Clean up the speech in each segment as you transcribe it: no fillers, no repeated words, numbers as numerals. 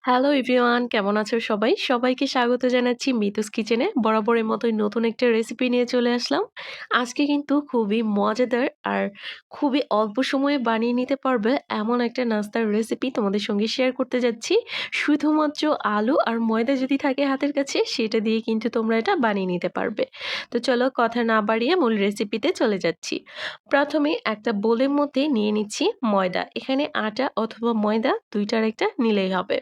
Hello everyone কেমন আছো সবাই? সবাইকে স্বাগত জানাচ্ছি মিতুস কিচেনে। বরাবরের মতোই নতুন একটা রেসিপি নিয়ে চলে আসলাম। আজকে কিন্তু খুবই মজাদার আর খুবই অল্প সময়ে বানিয়ে নিতে পারবে এমন একটা নাস্তার রেসিপি তোমাদের সঙ্গে শেয়ার করতে যাচ্ছি। শুধুমাত্র আলু আর ময়দা যদি থাকে হাতের কাছে সেটা দিয়ে কিন্তু তোমরা এটা বানিয়ে নিতে পারবে। তো চলো কথা না বাড়িয়ে মূল রেসিপিতে চলে যাচ্ছি। প্রথমে একটা বোলের মধ্যে নিয়ে নিচ্ছি ময়দা। এখানে আটা অথবা ময়দা ২ টার একটা নিলেই হবে।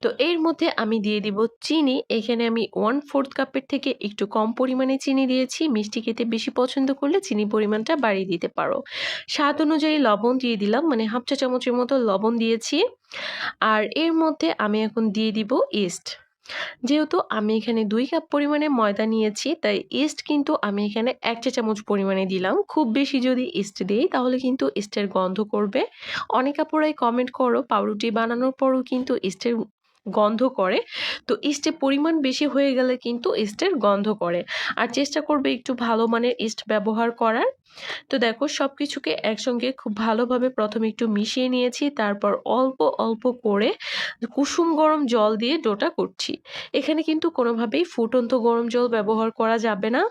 তো এর মধ্যে আমি দিয়ে দিব চিনি। এখানে আমি 1/4 কাপের থেকে একটু কম পরিমাণে চিনি দিয়েছি। মিষ্টি খেতে বেশি পছন্দ করলে চিনির পরিমাণটা বাড়িয়ে দিতে পারো। স্বাদ অনুযায়ী লবণ দিয়ে দিলাম, মানে 1/2 চা চামচের মতো লবণ দিয়েছি। আর এর মধ্যে আমি এখন দিয়ে দিব ইস্ট। যেহেতু আমি এখানে ২ কাপ পরিমাণে ময়দা নিয়েছি, তাই ইস্ট কিন্তু আমি এখানে ১ চা চামচ পরিমাণে দিলাম। খুব বেশি যদি ইস্ট দেই তাহলে কিন্তু ইস্টের গন্ধ করবে। অনেক আপুরাই কমেন্ট করো পাউরুটি বানানোর পরও কিন্তু ইস্টের গন্ধ করে। তো ইস্টের পরিমাণ বেশি হয়ে গেলে কিন্তু ইস্টের গন্ধ করে। আর চেষ্টা করবে একটু ভালো মানের ইস্ট ব্যবহার করার। তো দেখো সবকিছুকে একসঙ্গে খুব ভালোভাবে প্রথমে একটু মিশিয়ে নিয়েছি। তারপর অল্প, অল্প করে কুসুম গরম জল দিয়ে ডোটা করছি। এখানে কিন্তু কোনোভাবেই ফুটন্ত গরম জল ব্যবহার করা যাবে না।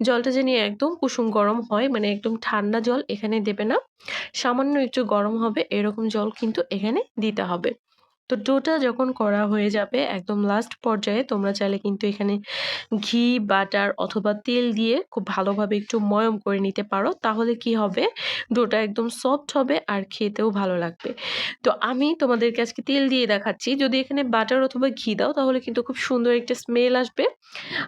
জলটা যেন একদম কুসুম গরম হয়, মানে একদম ঠান্ডা জল এখানে দেবে না। সামান্য একটু গরম হবে এরকম জল কিন্তু এখানে দিতে হবে। তো ডোটা যখন করা হয়ে যাবে একদম লাস্ট পর্যায়ে তোমরা চাইলে কিন্তু এখানে ঘি, বাটার অথবা তেল দিয়ে খুব ভালোভাবে একটু ময়ম করে নিতে পারো। তাহলে কি হবে? ডোটা একদম সফট হবে আর খেতেও ভালো লাগবে। তো আমি তোমাদেরকে আজকে তেল দিয়ে দেখাচ্ছি। যদি এখানে বাটার অথবা ঘি দাও তাহলে কিন্তু খুব সুন্দর একটা স্মেল আসবে।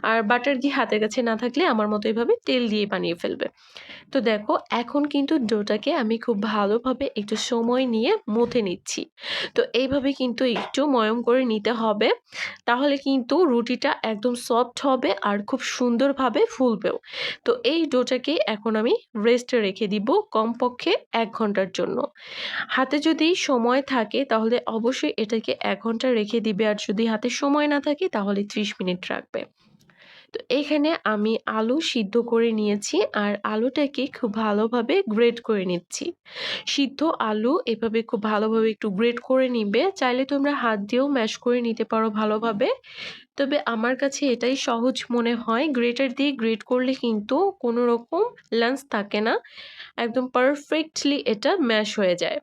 আর বাটার ঘি হাতের কাছে না থাকলে আমার মতো এভাবে তেল দিয়ে বানিয়ে ফেলবে। তো দেখো এখন কিন্তু ডোটাকে আমি খুব ভালোভাবে একটু সময় নিয়ে মথে নিচ্ছি। তো এইভাবে কিন্তু একটু ময়ম করে নিতে হবে। তাহলে কিন্তু রুটিটা একদম সফট হবে আর খুব সুন্দরভাবে ফুলবেও। তো এই ডোটাকে এখন আমি রেস্টে রেখে দিব কমপক্ষে ১ ঘন্টার জন্য। হাতে যদি সময় থাকে তাহলে অবশ্যই এটাকে ১ ঘন্টা রেখে দিবে, আর যদি হাতে সময় না থাকে তাহলে ৩০ মিনিট রাখবে। তো এখানে আমি আলু সিদ্ধ করে নিয়েছি আর আলুটাকে খুব ভালোভাবে গ্রেট করে নিচ্ছি। সিদ্ধ আলু এভাবে খুব ভালোভাবে একটু গ্রেট করে নিবে। চাইলে তোমরা হাত দিয়েও ম্যাশ করে নিতে পারো ভালোভাবে। তবে আমার কাছে এটাই সহজ মনে হয়। গ্রেটার দিয়ে গ্রেট করলে কিন্তু কোনো রকম লাঞ্চ থাকে না। একদম পারফেক্টলি এটা ম্যাশ হয়ে যায়।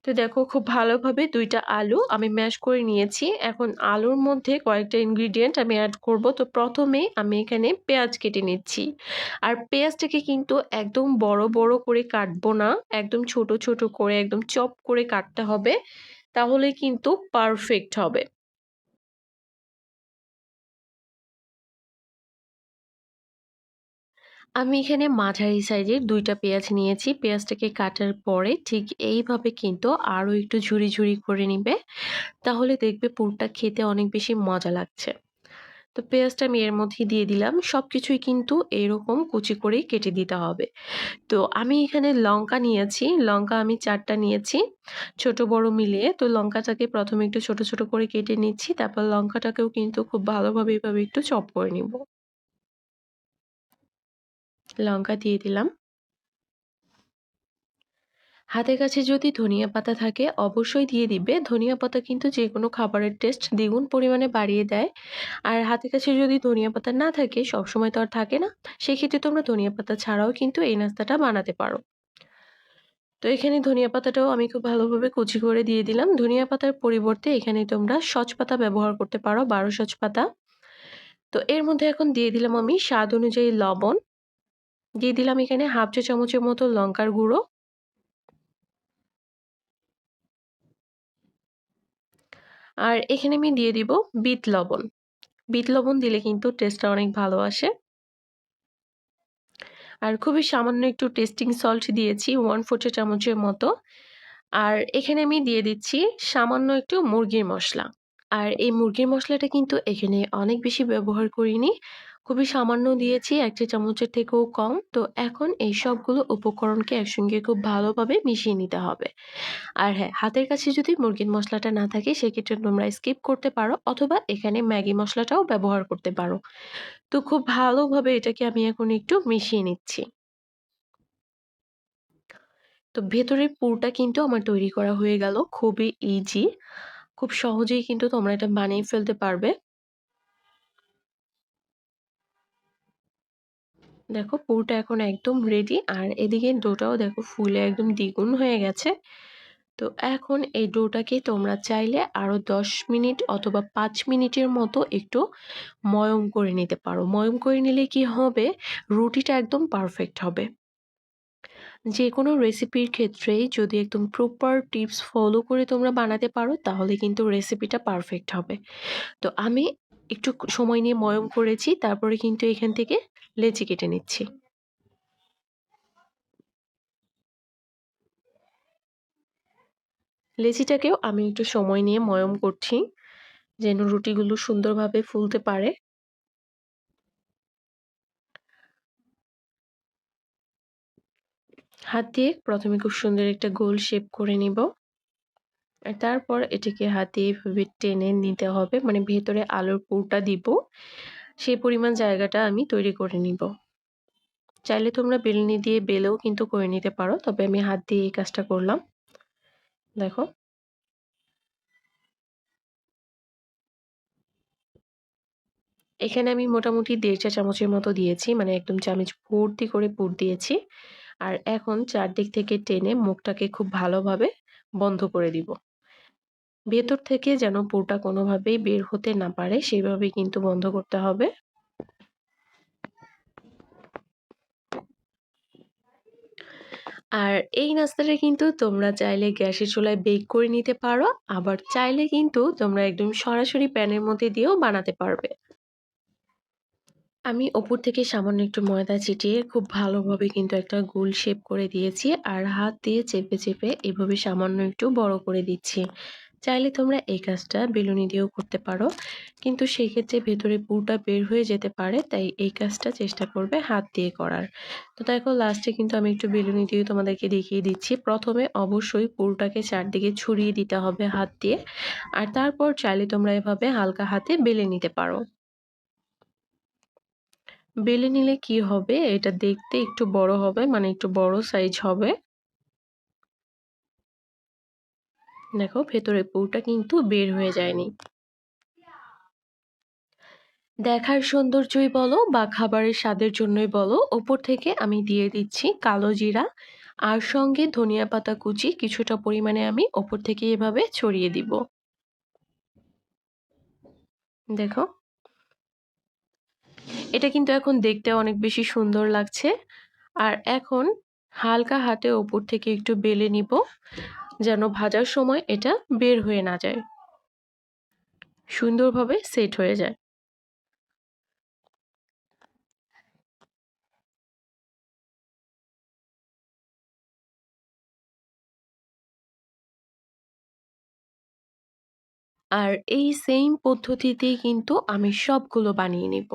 তো দেখো খুব ভালোভাবে ২ টা আলু আমি ম্যাশ করে নিয়েছি। এখন আলুর মধ্যে কয়েকটা ইনগ্রিডিয়েন্ট আমি এড করব। তো প্রথমে আমি এখানে পেঁয়াজ কেটে নিচ্ছি। আর পেঁয়াজটাকে কিন্তু একদম বড়, বড় করে কাটবো না। একদম ছোট, ছোট করে একদম চপ করে কাটতে হবে। তাহলে কিন্তু পারফেক্ট হবে। আমি এখানে মাঝারি সাইজের ২ টা পেঁয়াজ নিয়েছি। পেঁয়াজটাকে কাটার পরে ঠিক এইভাবে কিন্তু আরো একটু ঝুরি, ঝুরি করে নিবে। তাহলে দেখবে পুরটা খেতে অনেক বেশি মজা লাগছে। তো পেঁয়াজটা আমি এর মধ্যে দিয়ে দিলাম। সবকিছুই কিন্তু এরকম কুচি করেই কেটে দিতে হবে। তো আমি এখানে লঙ্কা নিয়েছি। লঙ্কা আমি ৪ টা নিয়েছি, ছোট বড় মিলিয়ে। তো লঙ্কাটাকে প্রথমে একটু ছোট, ছোট করে কেটে নিচ্ছি। তারপর লঙ্কাটাকেও কিন্তু খুব ভালোভাবে এভাবে একটু চপ করে নিব। লঙ্কা দিয়ে দিলাম। হাতের কাছে যদি ধনিয়া পাতা থাকে অবশ্যই দিয়ে দিবে। ধনিয়া পাতা কিন্তু যেকোনো খাবারের টেস্ট দ্বিগুণ পরিমাণে বাড়িয়ে দেয়। আর হাতের কাছে যদি ধনিয়া পাতা না থাকে, সবসময় তো আর থাকে না, সেক্ষেত্রে তোমরা ধনিয়া পাতা ছাড়াও কিন্তু এই নাস্তাটা বানাতে পারো। তো এখানে ধনিয়া পাতাটাও আমি খুব ভালোভাবে কুচি করে দিয়ে দিলাম। ধনিয়া পাতার পরিবর্তে এখানে তোমরা সচ পাতা ব্যবহার করতে পারো, ১২ সচ পাতা। তো এর মধ্যে এখন দিয়ে দিলাম আমি স্বাদ অনুযায়ী লবণ। দিয়ে দিলাম এখানে ১/২ চা চামচের মতো লঙ্কার গুঁড়ো। আর এখানে আমি দিয়ে দিব বিট লবণ। বিট লবণ দিলে কিন্তু টেস্টটা অনেক ভালো আসে। আর খুবই সামান্য একটু টেস্টিং সল্ট দিয়েছি 1/4 চা চামচের মতো। আর এখানে আমি দিয়ে দিচ্ছি সামান্য একটু মুরগির মসলা। আর এই মুরগির মসলাটা কিন্তু এখানে অনেক বেশি ব্যবহার করিনি। খুবই সামান্য দিয়েছি, ১ চা চামচের থেকেও কম। তো এখন এই সবগুলো উপকরণকে একসঙ্গে খুব ভালোভাবে মিশিয়ে নিতে হবে। আর হ্যাঁ, হাতের কাছে যদি মুরগির মসলাটা না থাকে সেক্ষেত্রে তোমরা স্কিপ করতে পারো অথবা এখানে ম্যাগি মসলাটাও ব্যবহার করতে পারো। তো খুব ভালোভাবে এটাকে আমি এখন একটু মিশিয়ে নিচ্ছি। তো ভেতরের পুরটা কিন্তু আমার তৈরি করা হয়ে গেল। খুবই ইজি। খুব সহজেই কিন্তু তোমরা এটা বানিয়ে ফেলতে পারবে। দেখো পুরটা এখন একদম রেডি আর এদিকে ডোটাও দেখো ফুলে একদম দ্বিগুণ হয়ে গেছে। তো এখন এই ডোটাকে তোমরা চাইলে আরো ১০ মিনিট অথবা ৫ মিনিটের মতো একটু ময়ম করে নিতে পারো। ময়ম করে নিলে কি হবে, রুটিটা একদম পারফেক্ট হবে। যেকোনো রেসিপির ক্ষেত্রেই যদি একদম প্রপার টিপস ফলো করে তোমরা বানাতে পারো তাহলে কিন্তু রেসিপিটা পারফেক্ট হবে। তো আমি একটু সময় নিয়ে ময়ম করেছি, তারপরে কিন্তু এখান থেকে লেচি কেটে নিচ্ছি। লেচিটাকেও আমি একটু সময় নিয়ে ময়ম করছি যেন রুটিগুলো সুন্দরভাবে ফুলতে পারে। হাত দিয়ে প্রথমে খুব সুন্দর একটা গোল শেপ করে নিব। আর তারপর এটাকে হাত দিয়ে এভাবে টেনে নিতে হবে, মানে ভেতরে আলুর পুরটা দিব সেই পরিমাণ জায়গাটা আমি তৈরি করে নিব। চাইলে তোমরা বেলনি দিয়ে বেলেও কিন্তু করে নিতে পারো, তবে আমি হাত দিয়ে এই কাজটা করলাম। দেখো এখানে আমি মোটামুটি ১.৫ চা চামচের মতো দিয়েছি, মানে একদম চামচ ভর্তি করে পুর দিয়েছি। আর এখন চারদিক থেকে টেনে মুখটাকে খুব ভালোভাবে বন্ধ করে দিব। ভেতর থেকে যেন পুরটা কোনোভাবেই বের হতে না পারে সেভাবেই কিন্তু বন্ধ করতে হবে। আর এই নাস্তাটা কিন্তু তোমরা চাইলে গ্যাসের চুলায় বেক করে নিতে পারো, আবার চাইলে কিন্তু তোমরা একদম সরাসরি প্যানের মধ্যে দিয়েও বানাতে পারবে। আমি ওপর থেকে সামান্য একটু ময়দা ছিটিয়ে খুব ভালোভাবে কিন্তু একটা গোল শেপ করে দিয়েছি আর হাত দিয়ে চেপে চেপে এভাবে সামান্য একটু বড় করে দিচ্ছি। চাইলে তোমরা এই কাজটা বেলুনি দিয়েও করতে পারো, কিন্তু সেই ক্ষেত্রে ভেতরে পুরটা বের হয়ে যেতে পারে, তাই এই কাজটা চেষ্টা করবে হাত দিয়ে করার। তো দেখো লাস্টে কিন্তু আমি একটু বেলুনি দিয়ে তোমাদেরকে দেখিয়ে দিচ্ছি। প্রথমে অবশ্যই পুরটাকে চারদিকে ছড়িয়ে দিতে হবে হাত দিয়ে, আর তারপর চাইলে তোমরা এভাবে হালকা হাতে বেলে নিতে পারো। বেলে নিলে কি হবে, এটা দেখতে একটু বড় হবে, মানে একটু বড় সাইজ হবে। দেখো ভেতরে পুরটা কিন্তু বের হয়ে যায়নি। দেখার সৌন্দর্যই বলো বা খাবারের স্বাদের জন্যই বলো, ওপর থেকে আমি দিয়ে দিচ্ছি কালো জিরা আর সঙ্গে ধনিয়া পাতা কুচি কিছুটা পরিমাণে আমি ওপর থেকে এভাবে ছড়িয়ে দিব। দেখো এটা কিন্তু এখন দেখতে অনেক বেশি সুন্দর লাগছে। আর এখন হালকা হাতে ওপর থেকে একটু বেলে নিব যেন ভাজার সময় এটা বের হয়ে না যায়, সুন্দরভাবে সেট হয়ে যায়। আর এই সেম পদ্ধতিতেই কিন্তু আমি সবগুলো বানিয়ে নিব।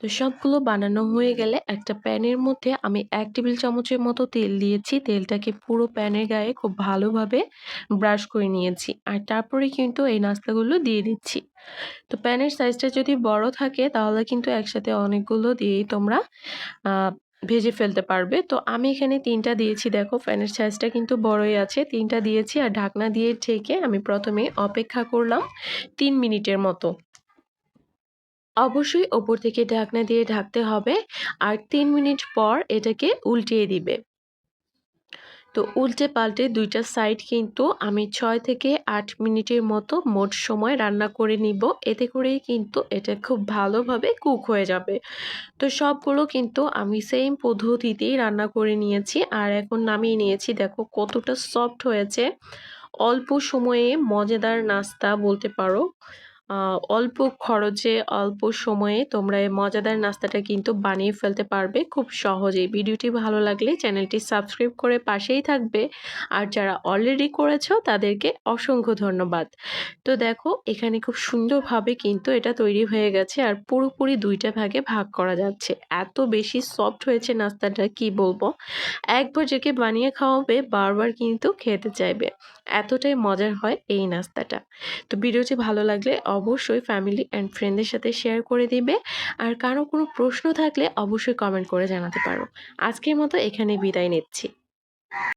তো সবগুলো বানানো হয়ে গেলে একটা প্যানের মধ্যে আমি ১ টেবিল চামচের মতো তেল দিয়েছি। তেলটাকে পুরো প্যানের গায়ে খুব ভালোভাবে ব্রাশ করে নিয়েছি। আর তারপরে কিন্তু এই নাস্তাগুলো দিয়ে দিচ্ছি। তো প্যানের সাইজটা যদি বড় থাকে তাহলে কিন্তু একসাথে অনেকগুলো দিয়েই তোমরা আ ভেজে ফেলতে পারবে। তো আমি এখানে ৩ টা দিয়েছি, দেখো প্যানের সাইজটা কিন্তু বড়ই আছে। ৩ টা দিয়েছি আর ঢাকনা দিয়ে ঢেকে আমি প্রথমে অপেক্ষা করলাম ৩ মিনিটের মতো। অবশ্যই ওপর থেকে ঢাকনা দিয়ে ঢাকতে হবে আর ৩ মিনিট পর এটাকে উল্টিয়ে দিবে। তো উল্টে পাল্টে ২ টা সাইড কিন্তু আমি ৬ থেকে ৮ মিনিটের মতো মোট সময় রান্না করে নিব। এতে করেই কিন্তু এটা খুব ভালোভাবে কুক হয়ে যাবে। তো সবগুলো কিন্তু আমি সেম পদ্ধতিতেই রান্না করে নিয়েছি আর এখন নামিয়ে নিয়েছি। দেখো কতটা সফট হয়েছে। অল্প সময়ে মজাদার নাস্তা বলতে পারো। আ অল্প খরচে অল্প সময়ে তোমরা এই মজাদার নাস্তাটা কিন্তু বানিয়ে ফেলতে পারবে খুব সহজেই। ভিডিওটি ভালো লাগলে চ্যানেলটি সাবস্ক্রাইব করে পাশেই থাকবে। আর যারা অলরেডি করেছো তাদেরকে অসংখ্য ধন্যবাদ। তো দেখো এখানে খুব সুন্দরভাবে কিন্তু এটা তৈরি হয়ে গেছে আর পুরোপুরি ২ টা ভাগে ভাগ করা যাচ্ছে। এত বেশি সফট হয়েছে নাস্তাটা কি বলবো। একবার যাকে বানিয়ে খাওয়াবে বারবার কিন্তু খেতে চাইবে। এতটাই মজার হয় এই নাস্তাটা। তো ভিডিওটি ভালো লাগলে অবশ্যই ফ্যামিলি অ্যান্ড ফ্রেন্ডদের সাথে শেয়ার করে দিবে। আর কারো কোনো প্রশ্ন থাকলে অবশ্যই কমেন্ট করে জানাতে পারো। আজকের মতো এখানেই বিদায় নিচ্ছি।